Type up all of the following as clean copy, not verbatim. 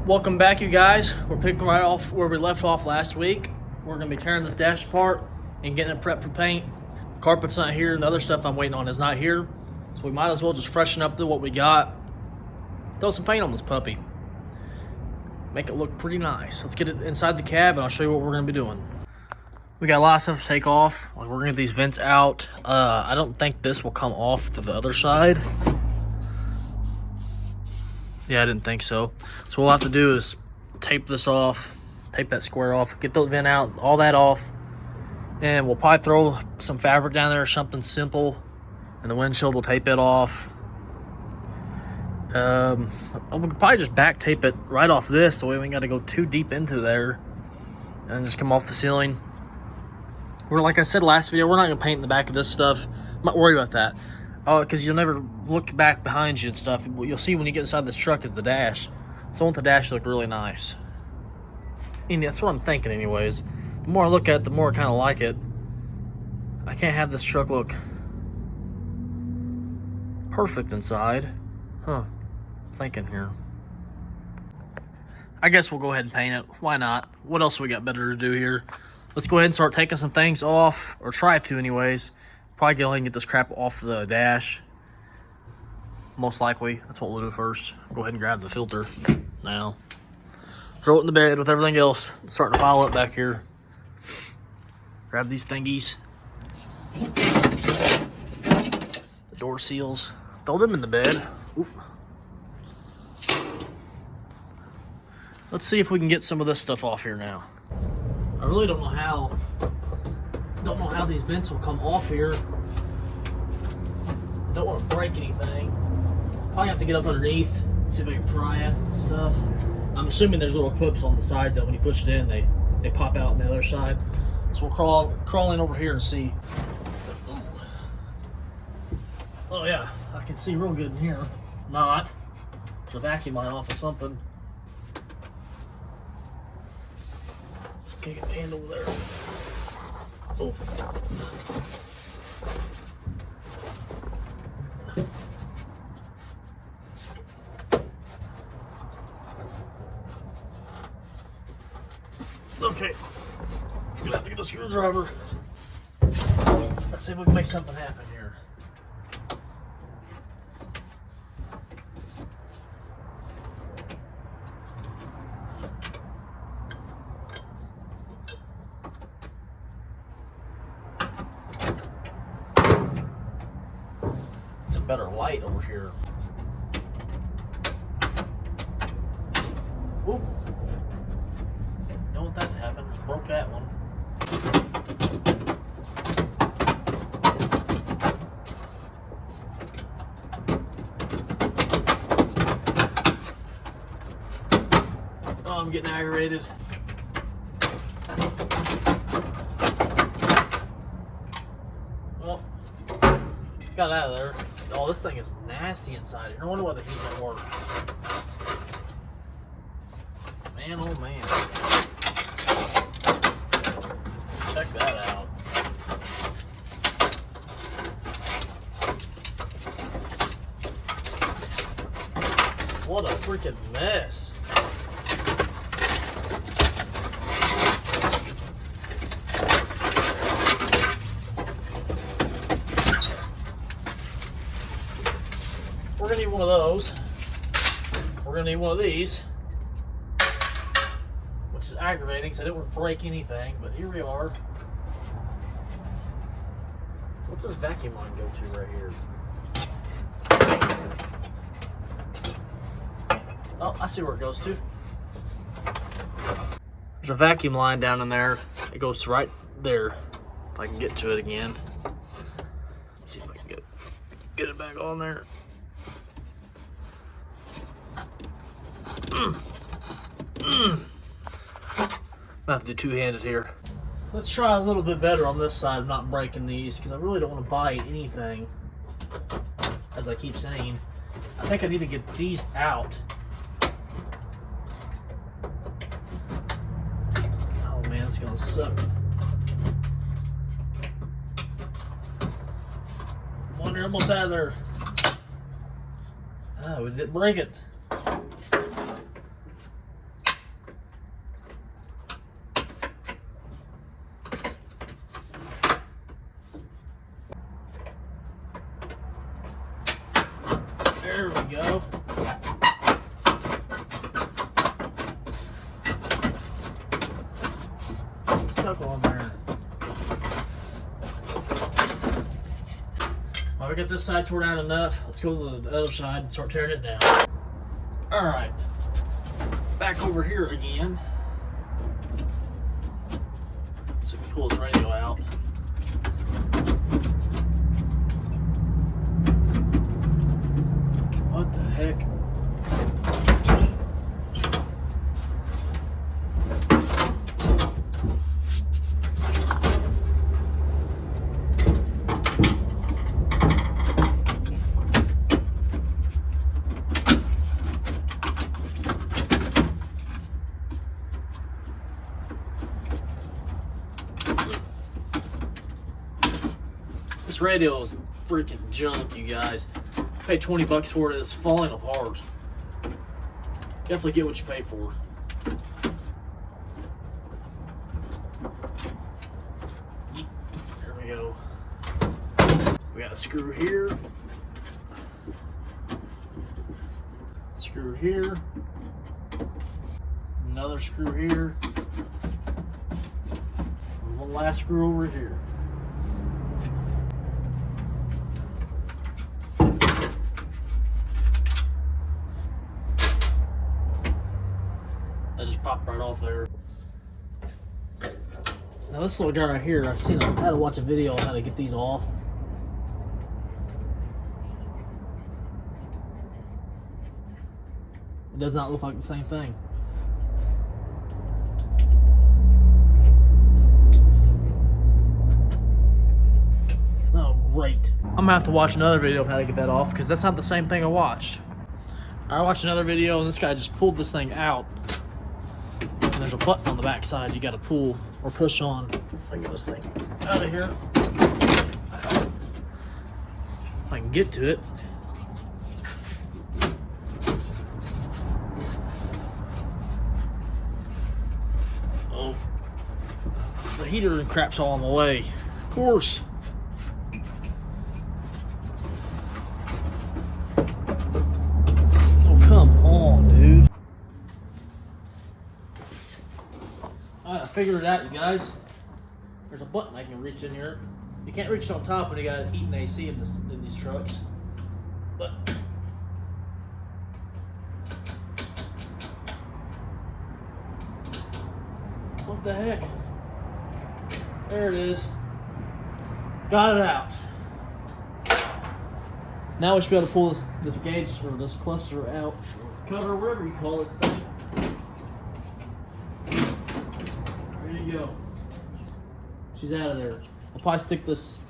Welcome back, you guys. We're picking right off where we left off last week. We're going to be tearing this dash apart and getting it prepped for paint. The carpet's not here, and the other stuff I'm waiting on is not here. So we might as well just freshen up what we got. Throw some paint on this puppy. Make it look pretty nice. Let's get it inside the cab, and I'll show you what we're going to be doing. We got a lot of stuff to take off. Like, we're going to get these vents out. I don't think this will come off to the other side. Yeah, I didn't think so. So what we'll have to do is tape this off, tape that square off, get the vent out, all that off, and we'll probably throw some fabric down there or something simple, and the windshield will tape it off. We could probably just back tape it right off this, so we ain't got to go too deep into there, and just come off the ceiling. Like I said last video, we're not going to paint the back of this stuff. I'm not worried about that. Because you'll never look back behind you and stuff. What you'll see when you get inside this truck is the dash. So I want the dash to look really nice. And that's what I'm thinking anyways. The more I look at it, the more I kind of like it. I can't have this truck look perfect inside. I'm thinking here. I guess we'll go ahead and paint it. Why not? What else we got better to do here? Let's go ahead and start taking some things off. Or try to anyways. Probably go ahead and get this crap off the dash. Most likely, that's what we'll do first. Go ahead and grab the filter now. Throw it in the bed with everything else. It's starting to pile up back here. Grab these thingies. The door seals. Throw them in the bed. Oop. Let's see if we can get some of this stuff off here now. I really don't know how these vents will come off here. Don't want to break anything. Probably have to get up underneath, see if I can pry at stuff. I'm assuming there's little clips on the sides that when you push it in, they pop out on the other side. So we'll crawl in over here and see. Ooh. Oh yeah, I can see real good in here. Not. There's a vacuum line off or something. Can't get my hand over there. Oh. Okay, gonna have to get a screwdriver. Let's see if we can make something happen here. It's a better light over here. Oop. Don't want that to happen. Just broke that one. Oh, I'm getting aggravated. Well, got out of there. Oh, this thing is nasty inside here. I wonder why the heat don't work. Man, oh man. Check that out. What a freaking mess. We're gonna need one of those. We're gonna need one of these. Which is aggravating because I didn't want to break anything, but here we are. What's this vacuum line go to right here? Oh, I see where it goes to. There's a vacuum line down in there. It goes right there. If I can get to it again. Let's see if I can get it back on there. I have to do two-handed here. Let's try a little bit better on this side of not breaking these, because I really don't want to bite anything, as I keep saying. I think I need to get these out. Oh man, it's gonna suck. One, you're almost out of there. Oh, we didn't break it. There we go. Stuck on there. Well, we got this side tore down enough. Let's go to the other side and start tearing it down. All right, back over here again. So we can pull his radio out. What the heck? This radio is freaking junk, you guys. I paid 20 bucks for it. It's falling apart. Definitely get what you pay for. There we go. We got a screw here. Screw here. Another screw here. And one last screw over here. That just popped right off there. Now this little guy right here, I had to watch a video on how to get these off. It does not look like the same thing. Oh, great. I'm gonna have to watch another video of how to get that off because that's not the same thing I watched. I watched another video and this guy just pulled this thing out. And there's a button on the back side you gotta pull or push on. I get this thing out of here. If I can get to it. Oh, the heater and crap's all in the way. Of course. Oh, come on, dude. I figured it out, you guys. There's a button I can reach in here. You can't reach on top when you got heat and AC in these trucks. But what the heck? There it is. Got it out. Now we should be able to pull this gauge or this cluster out, cover, whatever you call this thing. There you go. She's out of there. I'll probably stick this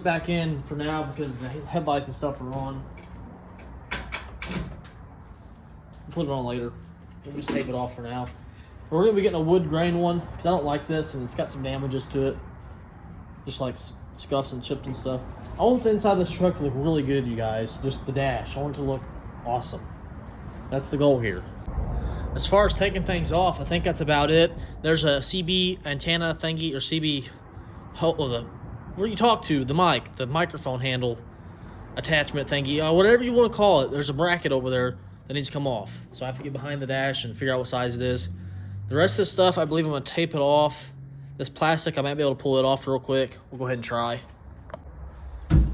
back in for now because the headlights and stuff are on. I'll put it on later. We'll just tape it off for now. We're gonna be getting a wood grain one because I don't like this and it's got some damages to it, just like scuffs and chips and stuff. I want the inside of this truck to look really good, you guys. Just the dash. I want it to look awesome. That's the goal here. As far as taking things off, I think that's about it. There's a CB antenna thingy, or CB, what do you talk to? The mic, the microphone handle attachment thingy, whatever you want to call it. There's a bracket over there that needs to come off. So I have to get behind the dash and figure out what size it is. The rest of this stuff, I believe I'm going to tape it off. This plastic, I might be able to pull it off real quick. We'll go ahead and try.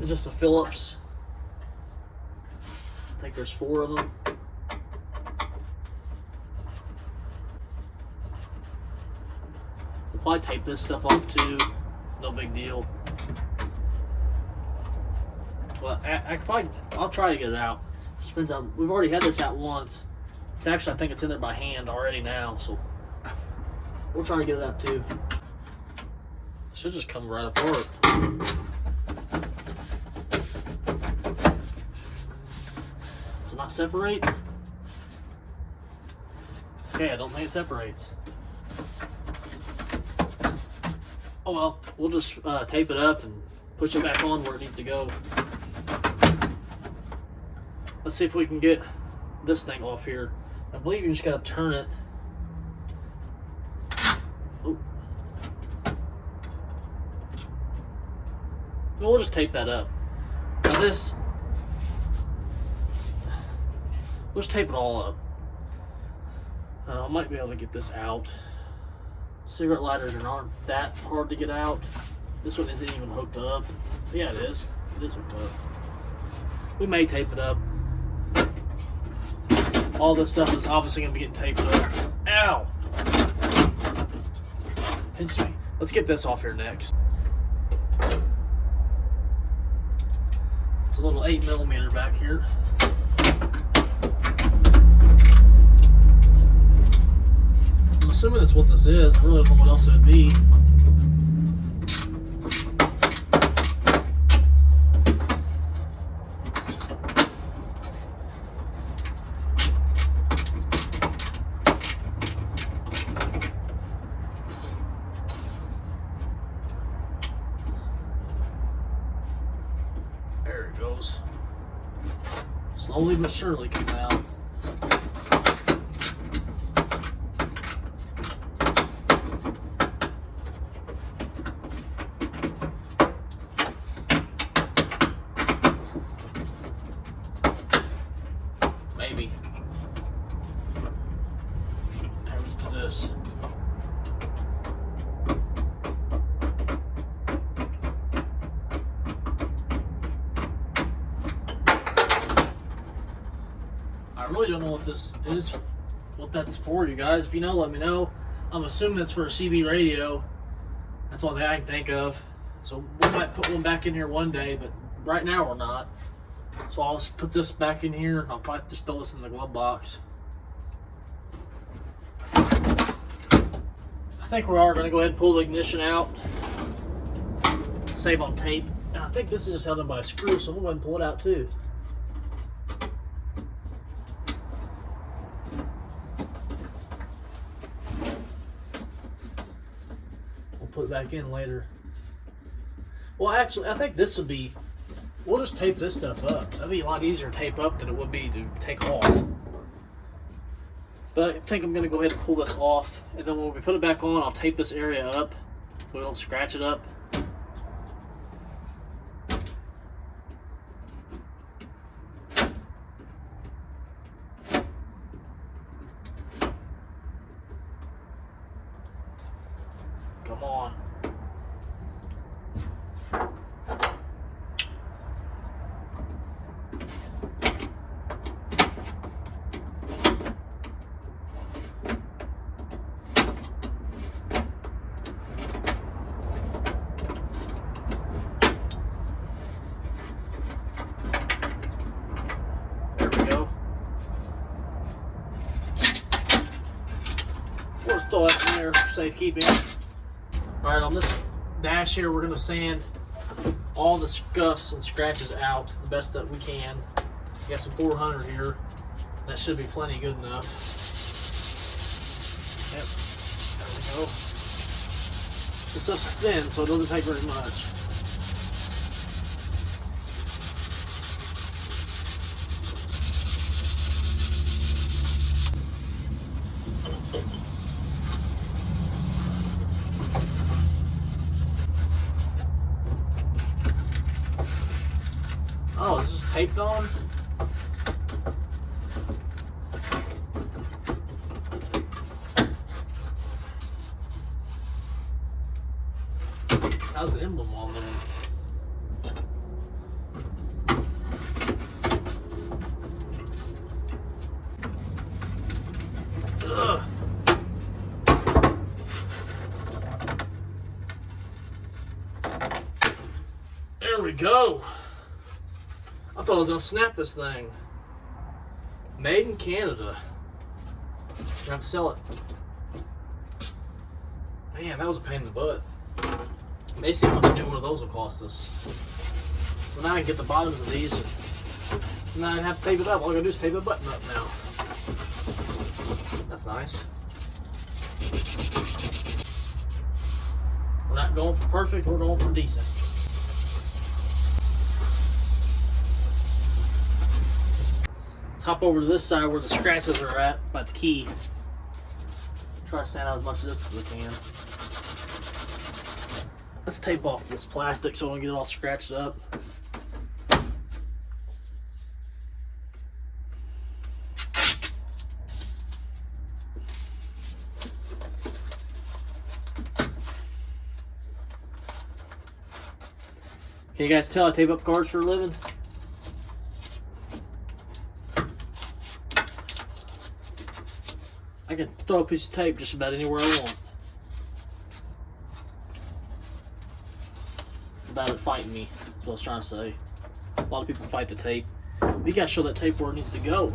It's just a Phillips. I think there's 4 of them. Probably tape this stuff off too. No big deal. Well, I'll try to get it out. Just depends on. We've already had this out once. It's actually, I think it's in there by hand already now. So we'll try to get it out too. It should just come right apart. Does it not separate? Okay, I don't think it separates. Oh well, we'll just tape it up and push it back on where it needs to go. Let's see if we can get this thing off here. I believe you just gotta turn it. Oh. We'll just tape that up. Now this Let's tape it all up. I might be able to get this out. Cigarette lighters aren't that hard to get out. This one isn't even hooked up. Yeah, it is. It is hooked up. We may tape it up. All this stuff is obviously going to be getting taped up. Ow! Pinch me. Let's get this off here next. It's a little 8mm back here. I'm assuming that's what this is. I really don't know what else it would be. There it goes. Slowly but surely coming out. Maybe. Let's do this. I really don't know what this is, what that's for, you guys. If you know, let me know. I'm assuming it's for a CB radio. That's all I can think of. So we might put one back in here one day, but right now we're not. So I'll just put this back in here. I'll probably just throw this in the glove box. I think we are going to go ahead and pull the ignition out. Save on tape. And I think this is just held in by a screw, so we'll go ahead and pull it out too. We'll put it back in later. Well, actually, I think this would be... We'll just tape this stuff up. That'd be a lot easier to tape up than it would be to take off. But I think I'm going to go ahead and pull this off. And then when we put it back on, I'll tape this area up so we don't scratch it up. Come on. There we go. We'll just throw that in there for safekeeping. Alright, on this dash here, we're going to sand all the scuffs and scratches out the best that we can. We got some 400 here. That should be plenty good enough. Yep, there we go. This stuff's thin, so it doesn't take very much. Oh, is this taped on? How's the emblem on there? Ugh. There we go. I thought I was going to snap this thing. Made in Canada. Gonna have to sell it. Man, that was a pain in the butt. May see how much a new one of those will cost us. So now I can get the bottoms of these. And now I have to tape it up. All I gotta do is tape the button up now. That's nice. We're not going for perfect, we're going for decent. Let's hop over to this side where the scratches are at by the key. Try to sand out as much of this as we can. Let's tape off this plastic so I don't get it all scratched up. Can you guys tell I tape up cars for a living? I can throw a piece of tape just about anywhere I want. About it fighting me, that's what I was trying to say. A lot of people fight the tape. We gotta show that tape where it needs to go.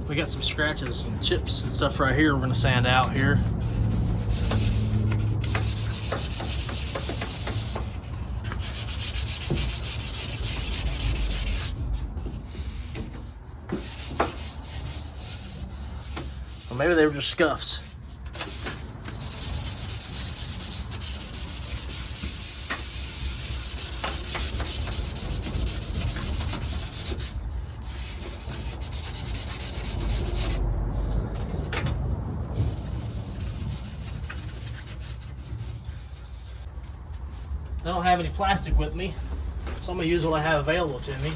We got some scratches and chips and stuff right here we're gonna sand out here. Or maybe they were just scuffs. I don't have any plastic with me, so I'm gonna use what I have available to me,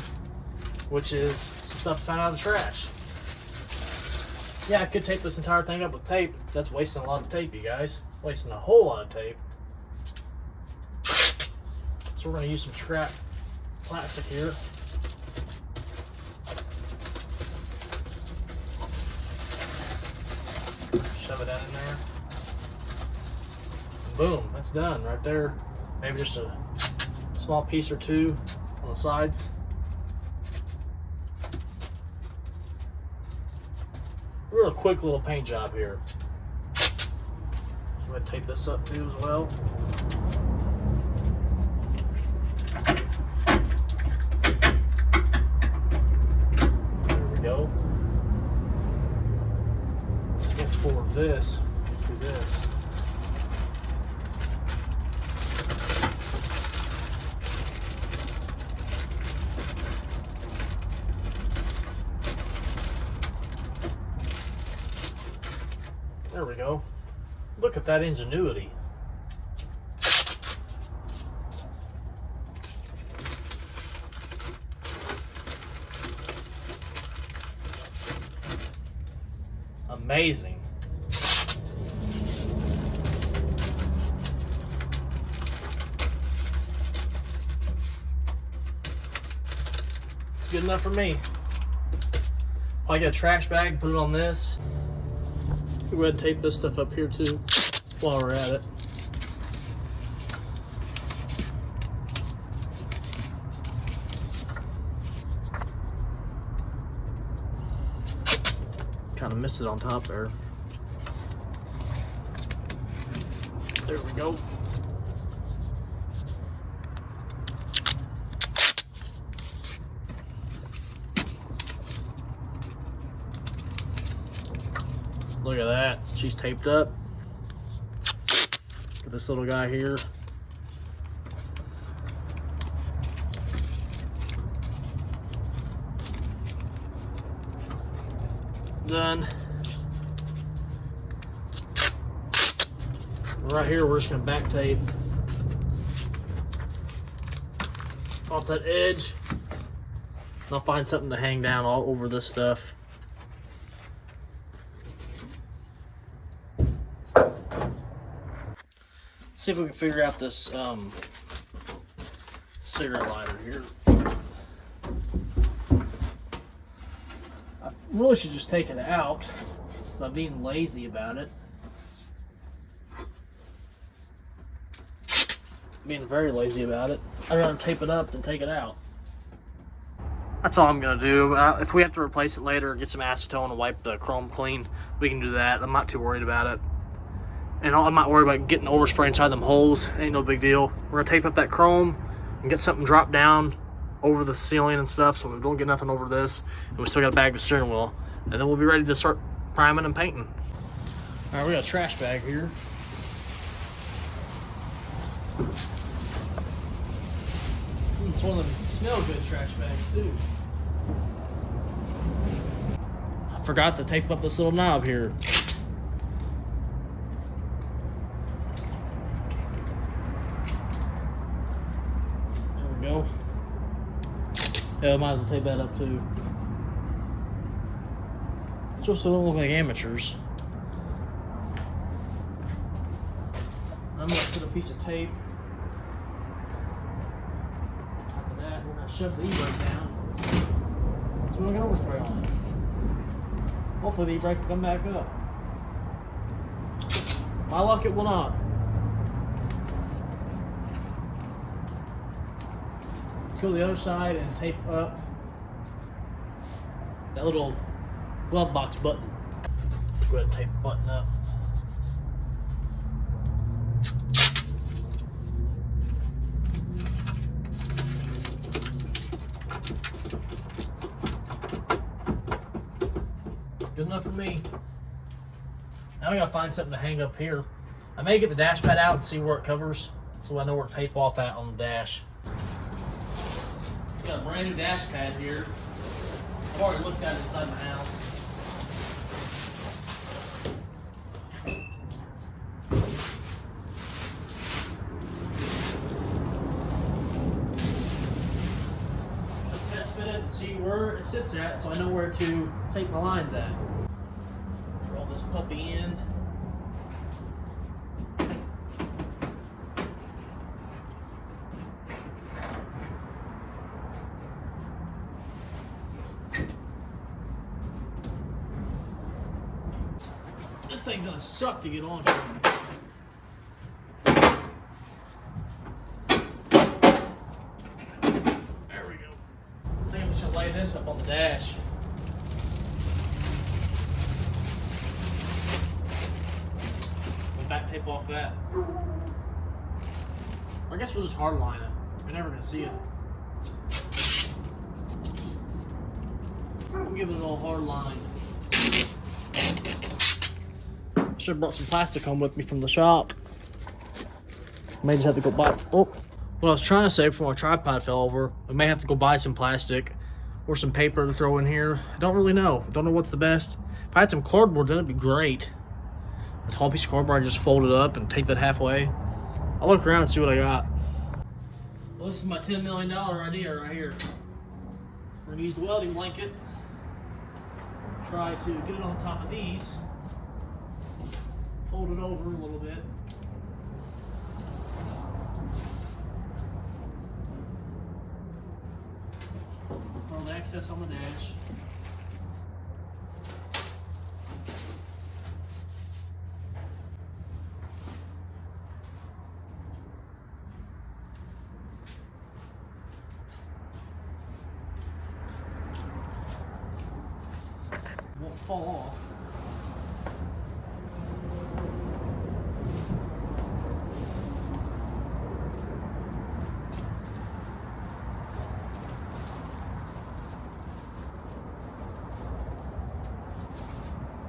which is some stuff I found out of the trash. Yeah, I could tape this entire thing up with tape. That's wasting a lot of tape, you guys. Wasting a whole lot of tape. So we're gonna use some scrap plastic here. Shove it down in there. Boom, that's done right there. Maybe just a small piece or two on the sides. Real quick little paint job here. So I'm going to tape this up too as well. There we go. I guess for this, do this. There we go. Look at that ingenuity. Amazing. Good enough for me. I get a trash bag, put it on this. Go ahead and tape this stuff up here too while we're at it. Kind of missed it on top there. There we go. Look at that. She's taped up. Get this little guy here. Done. Right here, we're just going to back tape off that edge. And I'll find something to hang down all over this stuff. See if we can figure out this cigarette lighter here. I really should just take it out, but I'm being lazy about it. Being very lazy about it. I'd rather tape it up than take it out. That's all I'm gonna do. If we have to replace it later, get some acetone and wipe the chrome clean, we can do that. I'm not too worried about it. And I'm not worried about getting overspray inside them holes. Ain't no big deal. We're gonna tape up that chrome and get something dropped down over the ceiling and stuff so we don't get nothing over this. And we still gotta bag the steering wheel. And then we'll be ready to start priming and painting. All right, we got a trash bag here. It's one of them smell good trash bags too. I forgot to tape up this little knob here. There we go. Yeah, I might as well tape that up too. Just so they don't look like amateurs. I'm gonna put a piece of tape on top of that. We're gonna shove the e-brake down. So we don't get overspray on it. Hopefully the e-brake will come back up. My luck, it will not. Let's go to the other side and tape up that little glove box button. Go ahead and tape the button up. Good enough for me. Now we gotta find something to hang up here. I may get the dash pad out and see where it covers, so I know where to tape off at on the dash. Got a brand new dash pad here. I've already looked at it inside my house. Should test fit it and see where it sits at, so I know where to take my lines at. Throw this puppy in. This thing's gonna suck to get on here. There we go. I think I'm just gonna lay this up on the dash. Back tape off that. I guess we'll just hard line it. We're never gonna see it. We'll give it a little hard line. Should have brought some plastic home with me from the shop. May just have to go buy. Oh, what I was trying to say before my tripod fell over, I may have to go buy some plastic or some paper to throw in here. I don't really know. Don't know what's the best. If I had some cardboard, that'd be great. A tall piece of cardboard, I just fold it up and tape it halfway. I'll look around and see what I got. Well, this is my $10 million idea right here. We're gonna use the welding blanket. Try to get it on top of these. Fold it over a little bit. Throw the excess on the dash. Won't fall off.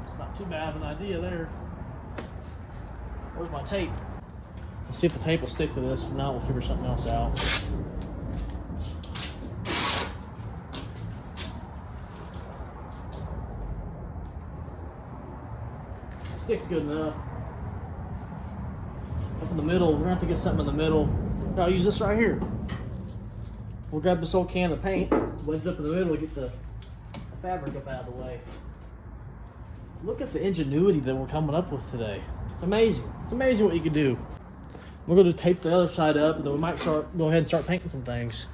It's not too bad of an idea there. Where's my tape? Let's see if the tape will stick to this. If not, we'll figure something else out. Sticks good enough. Up in the middle, we're gonna have to get something in the middle. No, I'll use this right here. We'll grab this old can of paint, wedge up in the middle, get the fabric up out of the way. Look at the ingenuity that we're coming up with today. It's amazing. It's amazing what you can do. We're going to tape the other side up, and then we might go ahead and start painting some things.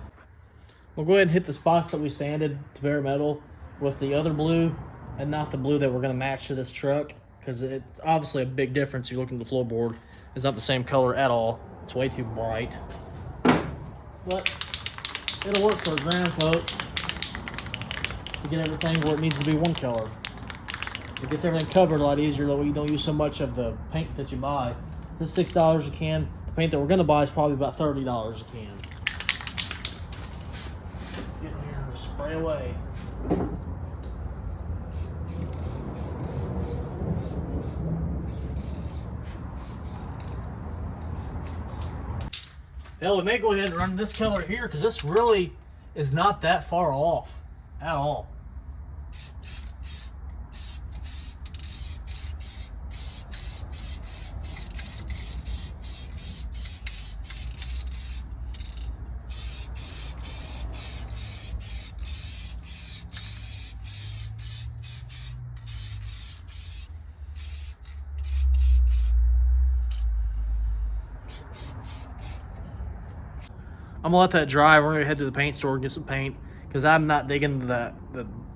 We'll go ahead and hit the spots that we sanded to bare metal with the other blue, and not the blue that we're going to match to this truck, because it's obviously a big difference if you look at the floorboard. It's not the same color at all. It's way too bright. But it'll work for a ground coat to get everything where it needs to be one color. It gets everything covered a lot easier, though you don't use so much of the paint that you buy. This is $6 a can. The paint that we're going to buy is probably about $30 a can. Get in here and spray away. Hell, we may go ahead and run this color here because this really is not that far off at all. I'm gonna let that dry. We're gonna head to the paint store and get some paint because I'm not digging the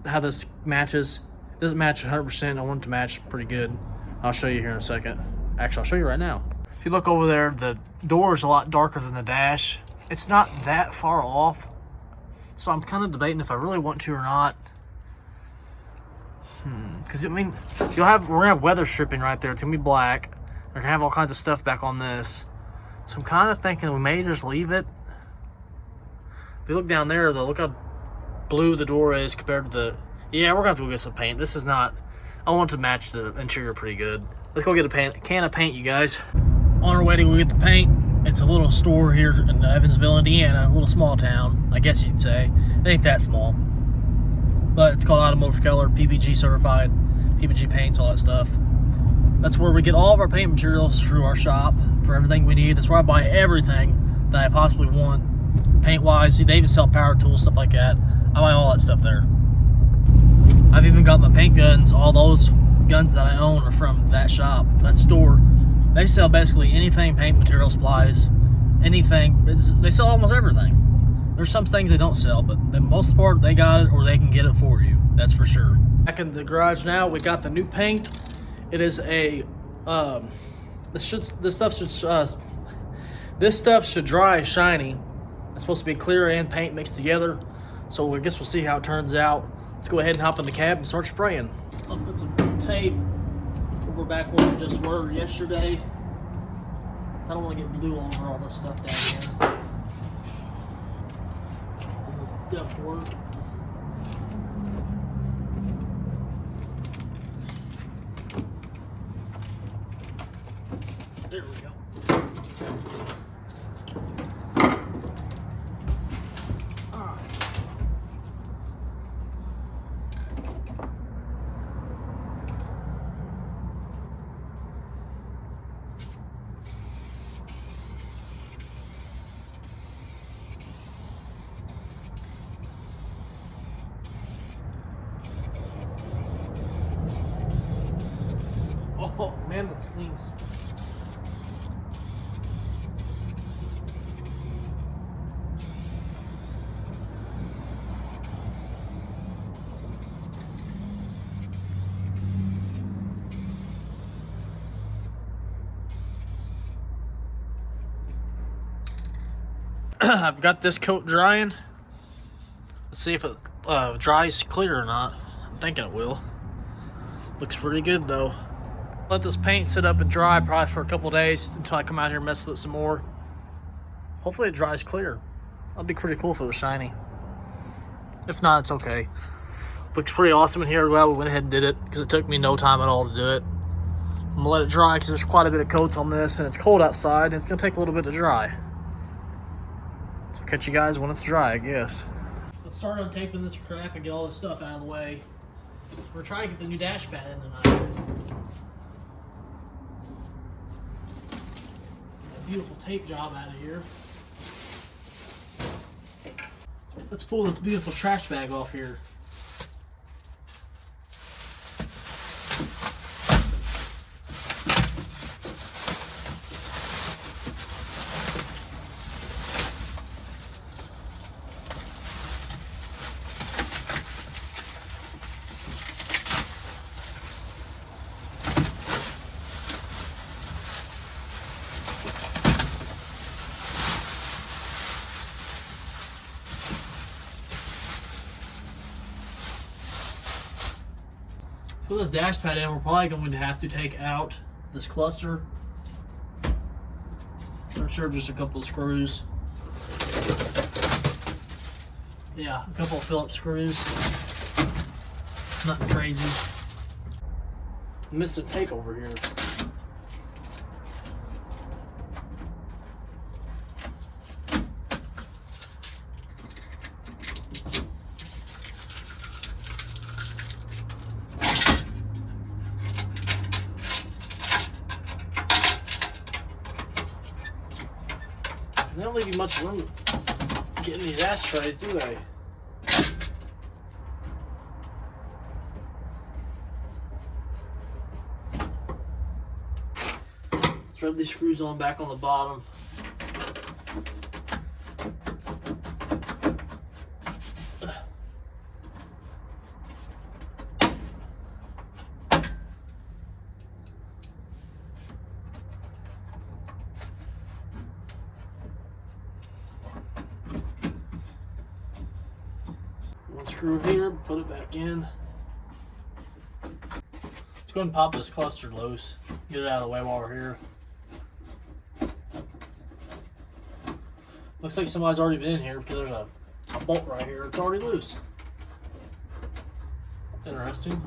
how this matches. It doesn't match 100%. I want it to match pretty good. I'll show you here in a second. Actually, I'll show you right now. If you look over there, the door is a lot darker than the dash. It's not that far off, so I'm kind of debating if I really want to or not. Because I mean, we're gonna have weather stripping right there. It's gonna be black. We're gonna have all kinds of stuff back on this. So I'm kind of thinking we may just leave it. If you look down there, though, look how blue the door is compared to the... Yeah, we're gonna have to go get some paint. This is not... I want to match the interior pretty good. Let's go get a can of paint, you guys. On our way to go get the paint. It's a little store here in Evansville, Indiana. A little small town, I guess you'd say. It ain't that small. But it's called Automotive Color, PPG certified, PPG paints, all that stuff. That's where we get all of our paint materials through our shop for everything we need. That's where I buy everything that I possibly want, paint-wise. See, they even sell power tools, stuff like that. I buy all that stuff there. I've even got my paint guns. All those guns that I own are from that shop, that store. They sell basically anything, paint material, supplies, anything. They sell almost everything. There's some things they don't sell, but the most part, they got it or they can get it for you. That's for sure. Back in the garage now, we got the new paint. It is a, this stuff should dry shiny. It's supposed to be clear and paint mixed together. So I guess we'll see how it turns out. Let's go ahead and hop in the cab and start spraying. I'll put some tape over back where we just were yesterday. So I don't want to get blue all over all this stuff down here. And this duct work. There we go. Oh man, that stings. I've got this coat drying. Let's see if it dries clear or not. I'm thinking it will. Looks pretty good though. Let this paint sit up and dry probably for a couple days until I come out here and mess with it some more. Hopefully it dries clear. That'd be pretty cool if it was shiny. If not, it's okay. Looks pretty awesome in here. Glad we went ahead and did it because it took me no time at all to do it. I'm gonna let it dry because there's quite a bit of coats on this and it's cold outside and it's gonna take a little bit to dry. So catch you guys when it's dry, I guess. Let's start untaping this crap and get all this stuff out of the way. We're trying to get the new dash pad in tonight. Beautiful tape job out of here. Let's pull this beautiful trash bag off here. Put this dash pad in, we're probably going to have to take out this cluster. I'm sure just a couple of screws. Yeah, a couple of Phillips screws. Nothing crazy. I'm missing tape over here. They don't leave you much room getting these ashtrays, do they? Let's thread these screws on back on the bottom. screw here, put it back in. Let's go ahead and pop this cluster loose. Get it out of the way while we're here. Looks like somebody's already been in here because there's a bolt right here. It's already loose. That's interesting.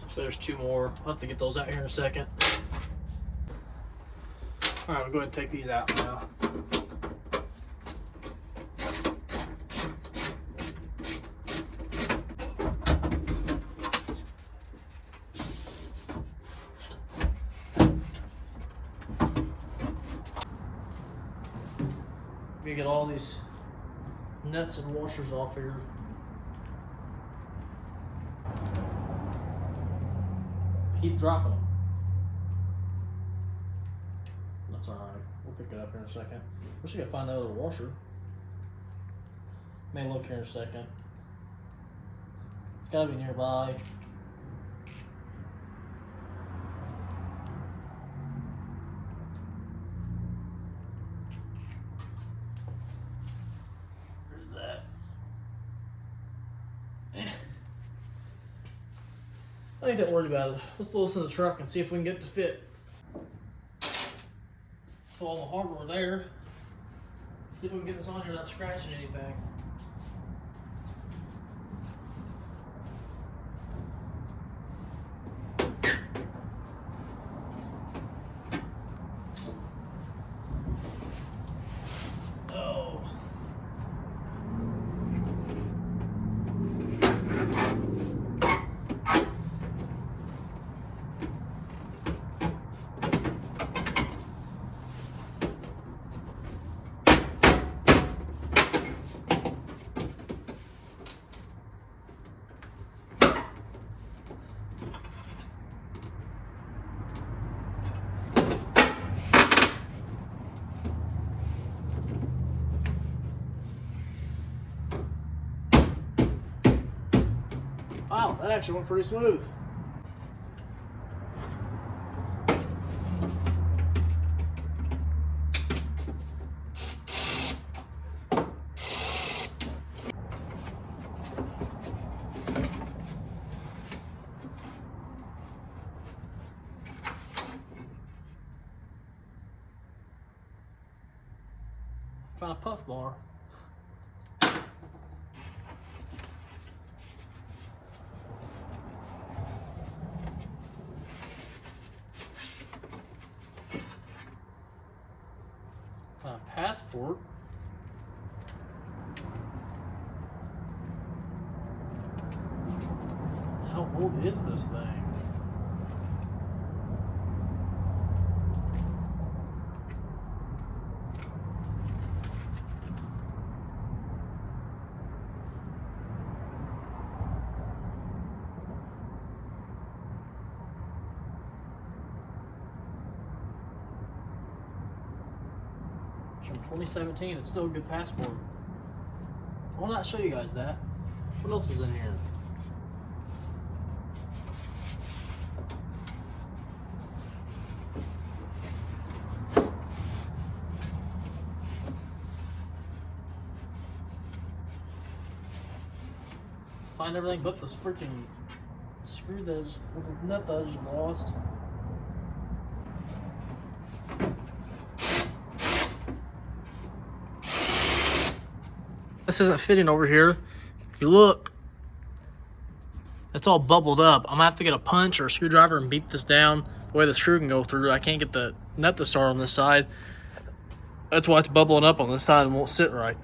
So there's two more. I'll have to get those out here in a second. All right, we'll go ahead and take these out now. We get all these nuts and washers off here. Keep dropping them. That's alright. We'll pick it up here in a second. Wish I could find that other washer. May look here in a second. It's gotta be nearby. Where's that? I ain't that worried about it. Let's throw this in the truck and see if we can get it to fit. Put all the hardware there. See if we can get this on here without scratching anything. Oh. Wow, that actually went pretty smooth. Found a puff bar. Found a passport. How old is this thing? From 2017, it's still a good passport. Why not show you guys that? What else is in here? Find everything but this freaking screw that is, nut that I just lost. This isn't fitting over here. If you look, it's all bubbled up. I'm gonna have to get a punch or a screwdriver and beat this down the way the screw can go through. I can't get the nut to start on this side. That's why it's bubbling up on this side and won't sit right.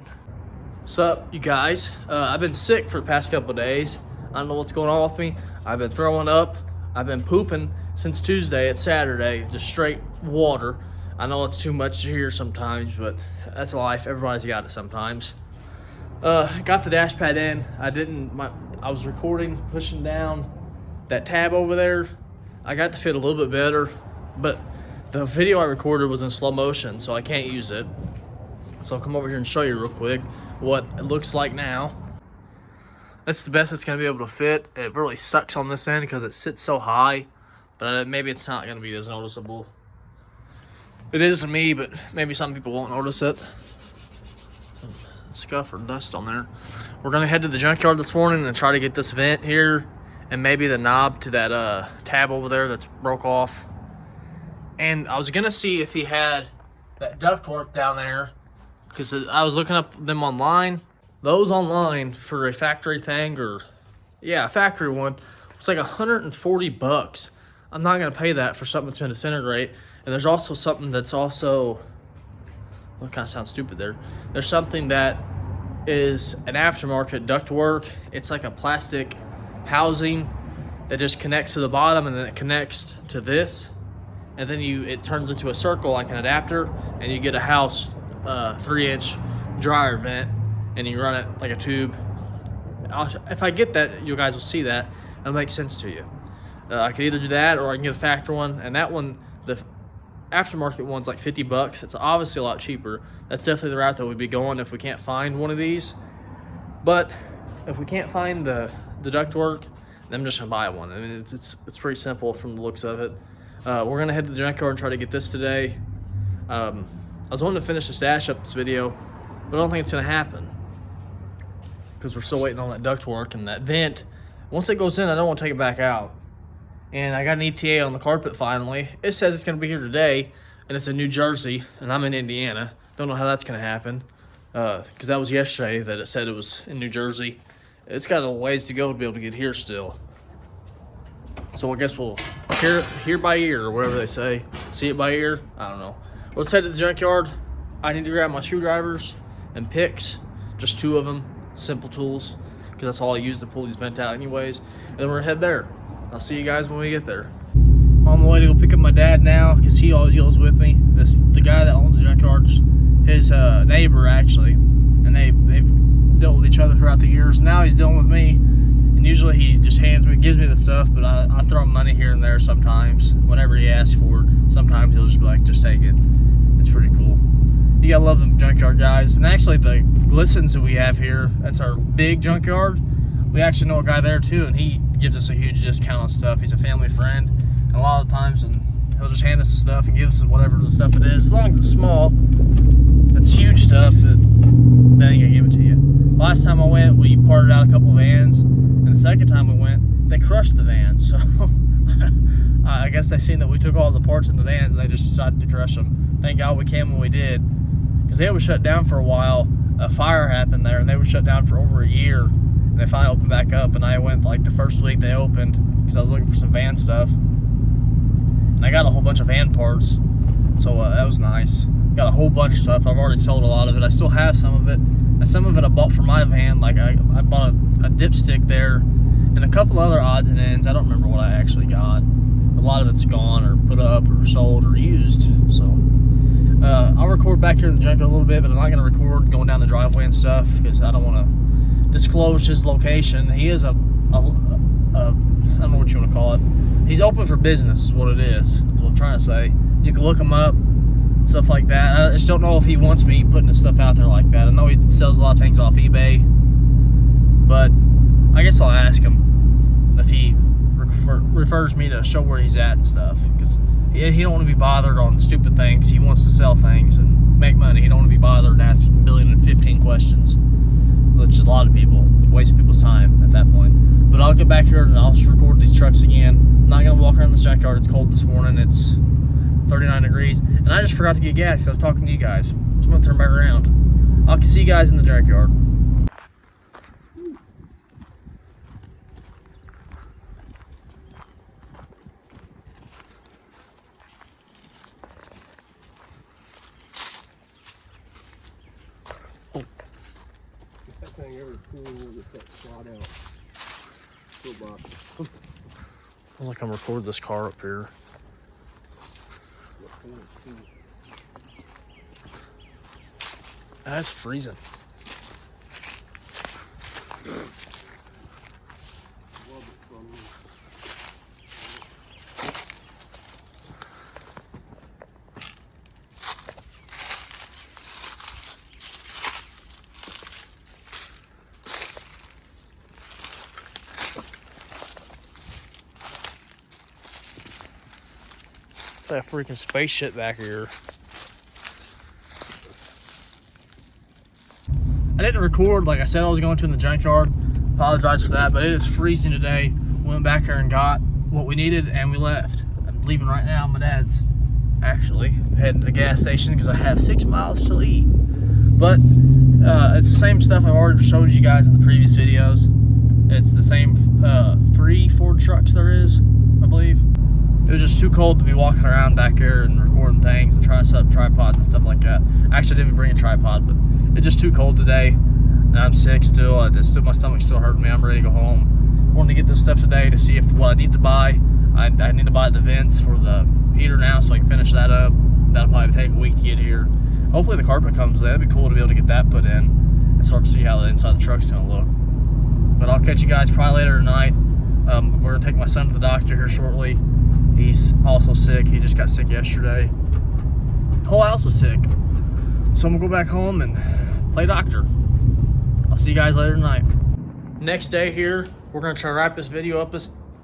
What's up, you guys? I've been sick for the past couple of days. I don't know what's going on with me. I've been throwing up. I've been pooping since Tuesday. It's Saturday. Just straight water. I know it's too much to hear sometimes, but that's life. Everybody's got it sometimes. Got the dash pad in. I was recording, pushing down that tab over there. I got to fit a little bit better, but the video I recorded was in slow motion, so I can't use it. So I'll come over here and show you real quick what it looks like now. That's the best it's going to be able to fit. It really sucks on this end because it sits so high, but maybe it's not going to be as noticeable. It is to me, but maybe some people won't notice it. Scuff or dust on there. We're going to head to the junkyard this morning and try to get this vent here and maybe the knob to that tab over there that's broke off. And I was going to see if he had that ductwork down there because I was looking up them online. Those online for a factory thing, or yeah, a factory one, it's like $140. I'm not gonna pay that for something that's gonna disintegrate. And there's also something that's also, well, kind of sounds stupid there. There's something that is an aftermarket ductwork. It's like a plastic housing that just connects to the bottom, and then it connects to this, and then it turns into a circle like an adapter, and you get a house 3-inch dryer vent. And you run it like a tube. If I get that, you guys will see that. It'll make sense to you. I could either do that or I can get a factory one. And that one, the aftermarket one's like $50. It's obviously a lot cheaper. That's definitely the route that we'd be going if we can't find one of these. But if we can't find the ductwork, then I'm just gonna buy one. I mean, it's pretty simple from the looks of it. We're gonna head to the junkyard and try to get this today. I was wanting to finish the stash up this video, but I don't think it's gonna happen, because we're still waiting on that ductwork and that vent. Once it goes in, I don't want to take it back out. And I got an ETA on the carpet finally. It says it's going to be here today, and it's in New Jersey, and I'm in Indiana. Don't know how that's going to happen, because that was yesterday that it said it was in New Jersey. It's got a ways to go to be able to get here still. So I guess we'll hear by ear, or whatever they say. See it by ear? I don't know. Let's head to the junkyard. I need to grab my screwdrivers and picks, just 2 of them. Simple tools, because that's all I use to pull these vents out anyways. And then we're gonna head there. I'll see you guys when we get there. On the way to go pick up my dad now, because he always yells with me. The guy that owns the junkyard's his neighbor actually, and they've dealt with each other throughout the years. Now he's dealing with me, and usually he just gives me the stuff, but I throw him money here and there sometimes whenever he asks for it. Sometimes he'll just be like, just take it. It's pretty cool. You gotta love them junkyard guys. And actually the Glissons that we have here, that's our big junkyard. We actually know a guy there too, and he gives us a huge discount on stuff. He's a family friend, and a lot of times he'll just hand us the stuff and give us whatever the stuff it is. As long as it's small, if it's huge stuff, then he can give it to you. Last time I went, we parted out a couple vans, and the second time we went, they crushed the vans. So I guess they seen that we took all the parts in the vans, and they just decided to crush them. Thank God we came when we did, because they were shut down for a while. A fire happened there, and they were shut down for over a year, and they finally opened back up. And I went like the first week they opened, because I was looking for some van stuff, and I got a whole bunch of van parts, so that was nice. Got a whole bunch of stuff. I've already sold a lot of it. I still have some of it, and some of it I bought for my van. Like I bought a dipstick there and a couple other odds and ends. I don't remember what I actually got. A lot of it's gone or put up or sold or used. So I'll record back here in the junkyard a little bit, but I'm not going to record going down the driveway and stuff, because I don't want to disclose his location. He is I don't know what you want to call it. He's open for business is what it is what I'm trying to say. You can look him up, stuff like that. I just don't know if he wants me putting his stuff out there like that. I know he sells a lot of things off eBay, but I guess I'll ask him if he refers me to show where he's at and stuff, because he don't want to be bothered on stupid things. He wants to sell things and make money. He don't want to be bothered and ask 1,015 questions, which is a lot of people, waste people's time at that point. But I'll get back here and I'll just record these trucks again. I'm not gonna walk around this junkyard. It's cold this morning. It's 39 degrees, and I just forgot to get gas. So I was talking to you guys, so I'm gonna turn back around. I'll see you guys in the junkyard. That thing ever cool with that slot out. Toolbox. I'm like, I'm recording this car up here. It's freezing. That freaking spaceship back here. I didn't record, like I said I was going to in the junkyard. Apologize for that, but it is freezing today. We went back there and got what we needed and we left. I'm leaving right now. My dad's actually heading to the gas station because I have 6 miles to leave. But it's the same stuff I've already showed you guys in the previous videos. It's the same 3 Ford trucks there is, I believe. It was just too cold to be walking around back here and recording things and trying to set up tripods and stuff like that. Actually, I didn't even bring a tripod, but it's just too cold today. And I'm sick still. My stomach's still hurting me. I'm ready to go home. Wanted to get this stuff today to see if what I need to buy. I need to buy the vents for the heater now so I can finish that up. That'll probably take a week to get here. Hopefully the carpet comes. That'd be cool to be able to get that put in and start to see how the inside of the truck's gonna look. But I'll catch you guys probably later tonight. We're gonna take my son to the doctor here shortly. He's also sick. He just got sick yesterday. The whole house is sick. So I'm gonna go back home and play doctor. I'll see you guys later tonight. Next day here, we're gonna try to wrap this video up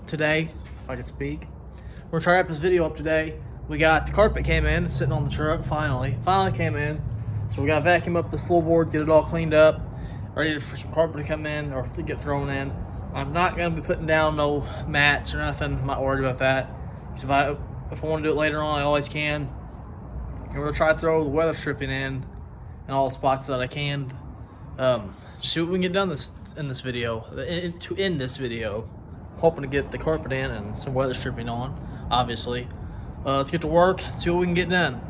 today, if I can speak. We're gonna try to wrap this video up today. We got the carpet came in, sitting on the truck, finally came in. So we gotta vacuum up this floorboard, get it all cleaned up, ready for some carpet to come in or to get thrown in. I'm not gonna be putting down no mats or nothing. I'm not worried about that. So if I want to do it later on, I always can. And we're gonna try to throw the weather stripping in all the spots that I can. See what we can get done in this video. To end this video, hoping to get the carpet in and some weather stripping on, obviously. Let's get to work. See what we can get done.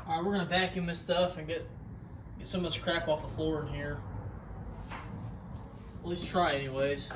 All right, we're gonna vacuum this stuff and get so much crap off the floor in here. At least try, anyways.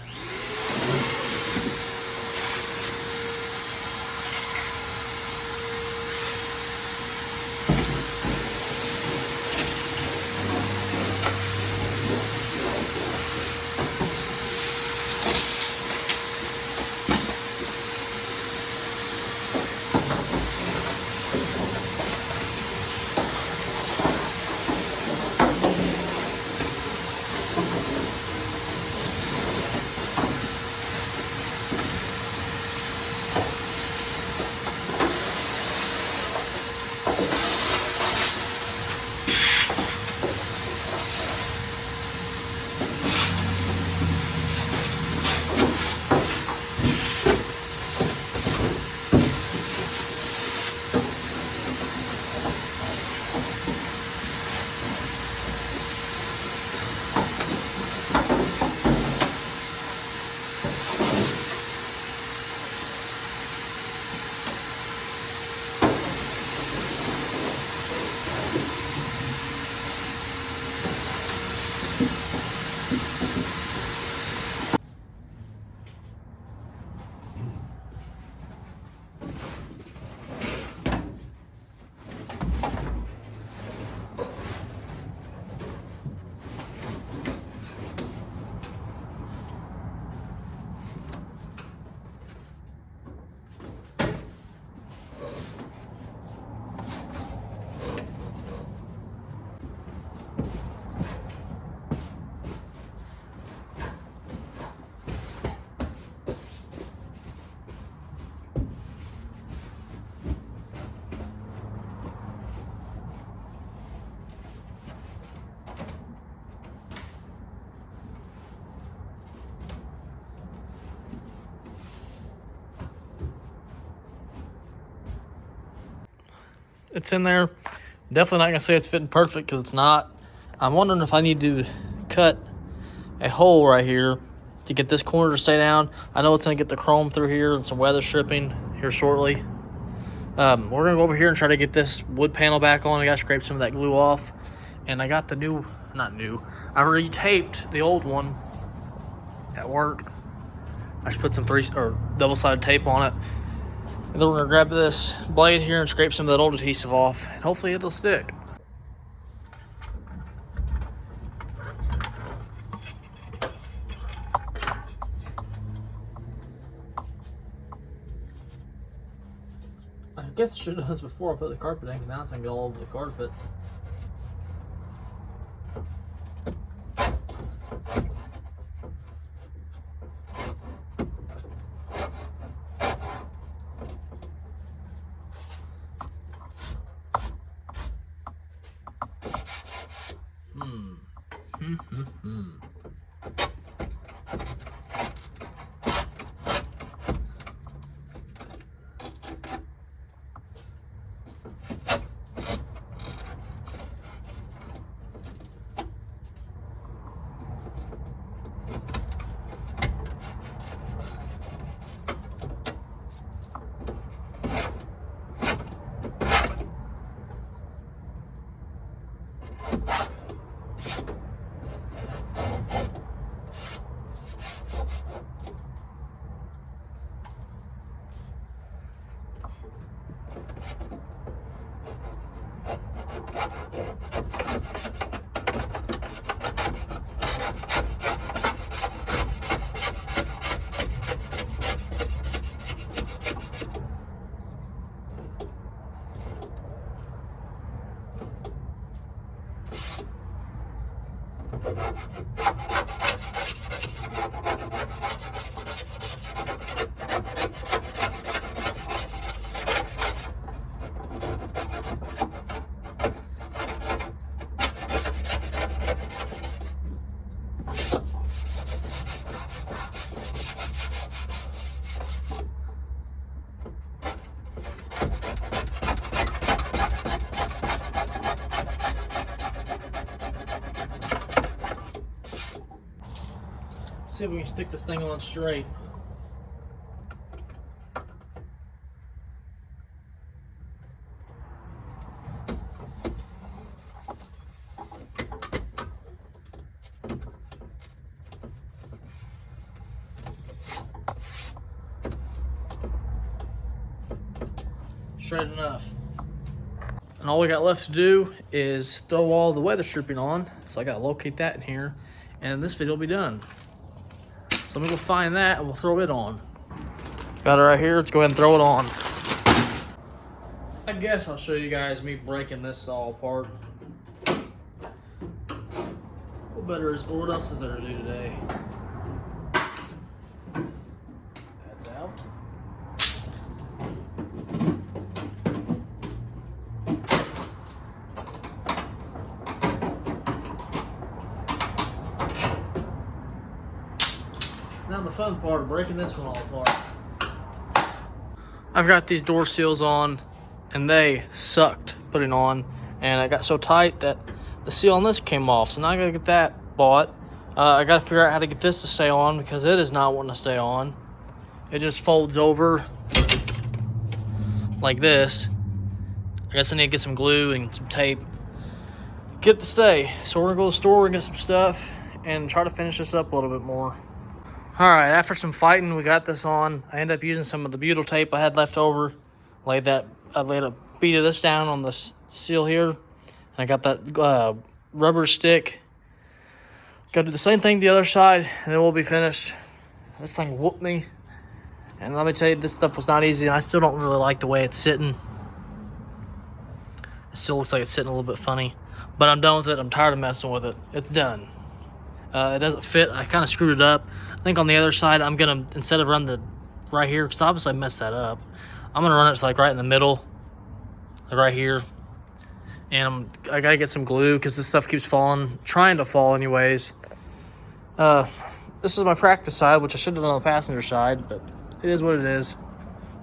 It's in there. Definitely not gonna say it's fitting perfect because it's not. I'm wondering if I need to cut a hole right here to get this corner to stay down. I know it's gonna get the chrome through here and some weather stripping here shortly. We're gonna go over here and try to get this wood panel back on. I gotta scrape some of that glue off. And I got the new, not new, I retaped the old one at work. I just put some double-sided tape on it. And then we're gonna grab this blade here and scrape some of that old adhesive off, and hopefully it'll stick. I guess I should have done this before I put the carpet in, because now it's gonna get all over the carpet. See if we can stick this thing on straight. Straight enough. And all we got left to do is throw all the weather stripping on. So I gotta locate that in here, and this video will be done. So I'm gonna go find that and we'll throw it on. Got it right here, let's go ahead and throw it on. I guess I'll show you guys me breaking this all apart. What else is there to do today? That's out. Now the fun part of breaking this one all apart. I've got these door seals on, and they sucked putting on, and I got so tight that the seal on this came off. So now I gotta get that bought. I gotta figure out how to get this to stay on because it is not wanting to stay on. It just folds over like this. I guess I need to get some glue and some tape. Get it to stay. So we're gonna go to the store and get some stuff and try to finish this up a little bit more. All right, after some fighting, we got this on. I ended up using some of the butyl tape I had left over. I laid a bead of this down on the seal here. And I got that rubber stick. Got to do the same thing the other side, and then we'll be finished. This thing whooped me. And let me tell you, this stuff was not easy, and I still don't really like the way it's sitting. It still looks like it's sitting a little bit funny. But I'm done with it. I'm tired of messing with it. It's done. It doesn't fit. I kind of screwed it up. I think on the other side, I'm going to, instead of run the right here, because obviously I messed that up, I'm going to run it like right in the middle, like right here. And I got to get some glue because this stuff keeps falling, trying to fall anyways. This is my practice side, which I should have done on the passenger side, but it is what it is.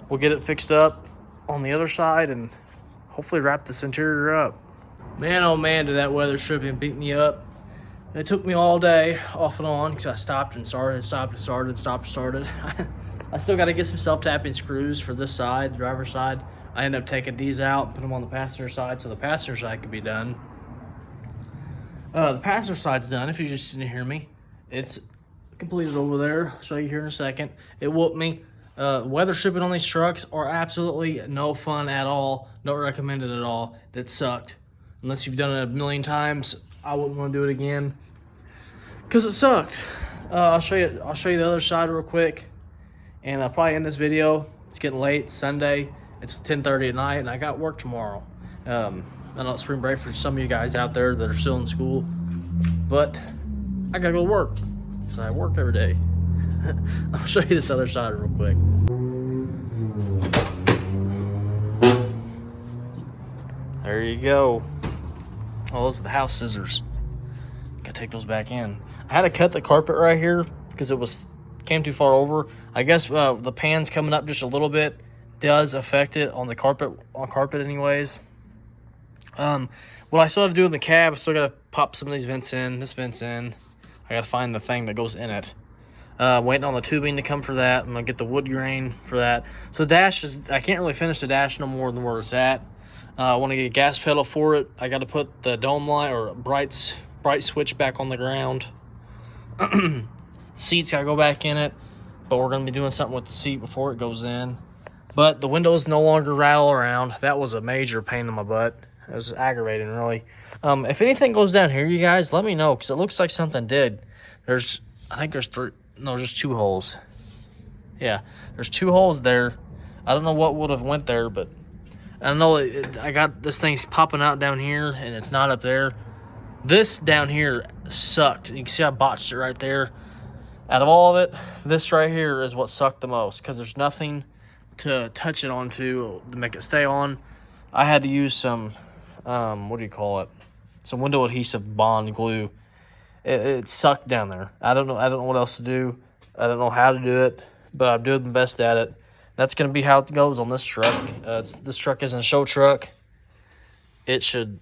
We'll get it fixed up on the other side and hopefully wrap this interior up. Man, oh man, did that weather stripping beat me up. It took me all day off and on because I stopped and started, stopped and started, stopped and started. I still got to get some self-tapping screws for this side, the driver's side. I ended up taking these out and put them on the passenger side so the passenger side could be done. The passenger side's done, if you just didn't hear me. It's completed over there. I'll show you here in a second. It whooped me. Weather stripping on these trucks are absolutely no fun at all. Don't recommend it at all. That sucked. Unless you've done it a million times, I wouldn't want to do it again because it sucked. I'll show you the other side real quick, and I'll probably end this video. It's getting late, Sunday. It's 10:30 at night, and I got work tomorrow. I know it's spring break for some of you guys out there that are still in school, but I gotta go to work, so I work every day. I'll show you this other side real quick. There you go. Oh, those are the house scissors. Gotta gotta take those back in. I had to cut the carpet right here because it came too far over. I guess the pan's coming up just a little bit does affect it on the carpet anyways. What I still have to do in the cab, I still gotta pop some of these vents in, this vent's in. I gotta find the thing that goes in it. Waiting on the tubing to come for that. I'm gonna get the wood grain for that. So the dash I can't really finish the dash no more than where it's at. I want to get a gas pedal for it. I got to put the dome light or bright switch back on the ground. Seats got to go back in it, but we're going to be doing something with the seat before it goes in. But the windows no longer rattle around. That was a major pain in my butt. It was aggravating, really. If anything goes down here, you guys, let me know, because it looks like something did. I think there's just 2 holes. Yeah, there's 2 holes there. I don't know what would have went there, but I know I got this thing's popping out down here, and it's not up there. This down here sucked. You can see I botched it right there. Out of all of it, this right here is what sucked the most, because there's nothing to touch it onto to make it stay on. I had to use some, what do you call it? Some window adhesive bond glue. It sucked down there. I don't know what else to do. I don't know how to do it, but I'm doing the best at it. That's going to be how it goes on this truck. This truck isn't a show truck. It should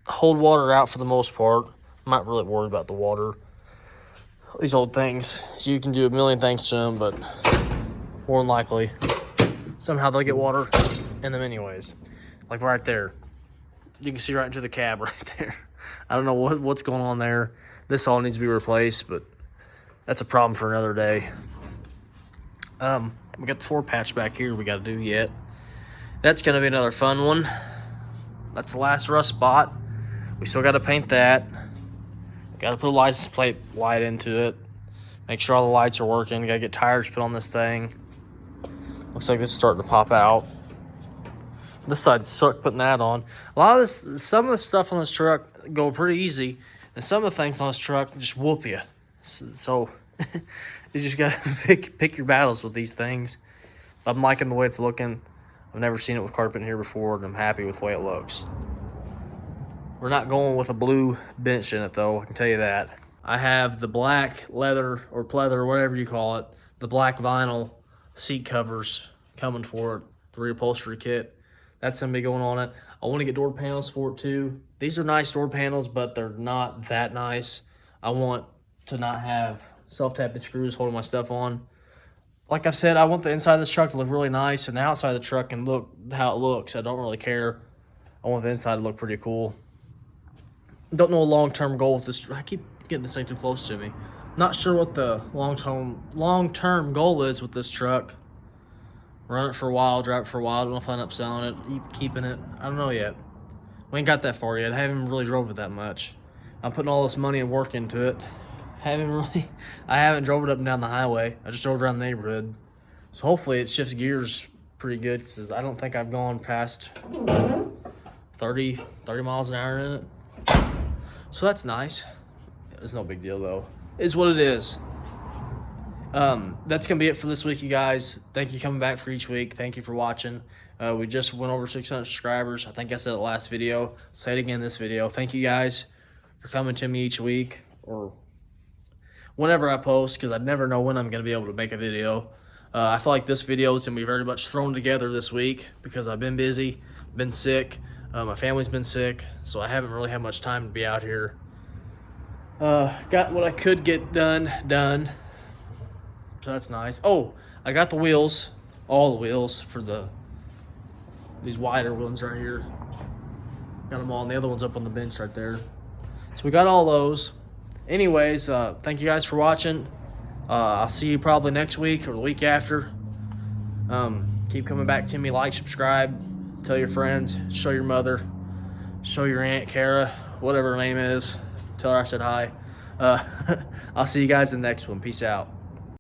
hold water out for the most part. I'm not really worried about the water. These old things, you can do a million things to them, but more than likely, somehow they'll get water in them anyways. Like right there. You can see right into the cab right there. I don't know what's going on there. This all needs to be replaced, but that's a problem for another day. We got the 4-patch back here we got to do yet. That's going to be another fun one. That's the last rust spot. We still got to paint that. Got to put a license plate light into it. Make sure all the lights are working. Got to get tires put on this thing. Looks like this is starting to pop out. This side sucked putting that on. Some of the stuff on this truck go pretty easy, and some of the things on this truck just whoop you. So you just gotta pick your battles with these things. I'm liking the way it's looking. I've never seen it with carpet in here before, and I'm happy with the way it looks. We're not going with a blue bench in it, though, I can tell you that. I have the black leather or pleather, or whatever you call it, the black vinyl seat covers coming for it, the reupholstery kit. That's going to be going on it. I want to get door panels for it, too. These are nice door panels, but they're not that nice. I want to not have self-tapping screws holding my stuff on. Like I've said, I want the inside of this truck to look really nice, and the outside of the truck can look how it looks. I don't really care. I want the inside to look pretty cool. Don't know a long-term goal with this. I keep getting this thing too close to me. Not sure what the long-term goal is with this truck. Run it for a while, drive it for a while. I don't know if I end up selling it, keeping it. I don't know yet. We ain't got that far yet. I haven't really drove it that much. I'm putting all this money and work into it. I haven't drove it up and down the highway. I just drove around the neighborhood. So hopefully it shifts gears pretty good, because I don't think I've gone past 30 miles an hour in it. So that's nice. It's no big deal, though. It's what it is. That's going to be it for this week, you guys. Thank you for coming back for each week. Thank you for watching. We just went over 600 subscribers. I think I said it last video. Say it again in this video. Thank you guys for coming to me each week, or whenever I post, because I never know when I'm going to be able to make a video. I feel like this video is going to be very much thrown together this week because I've been busy, been sick. My family's been sick, so I haven't really had much time to be out here. Got what I could get done. So that's nice. Oh, I got the wheels, all the wheels for these wider ones right here. Got them all, and the other one's up on the bench right there. So we got all those. Anyways, thank you guys for watching. I'll see you probably next week or the week after. Keep coming back to me. Like, subscribe, tell your friends, show your mother, show your Aunt Kara, whatever her name is. Tell her I said hi. I'll see you guys in the next one. Peace out.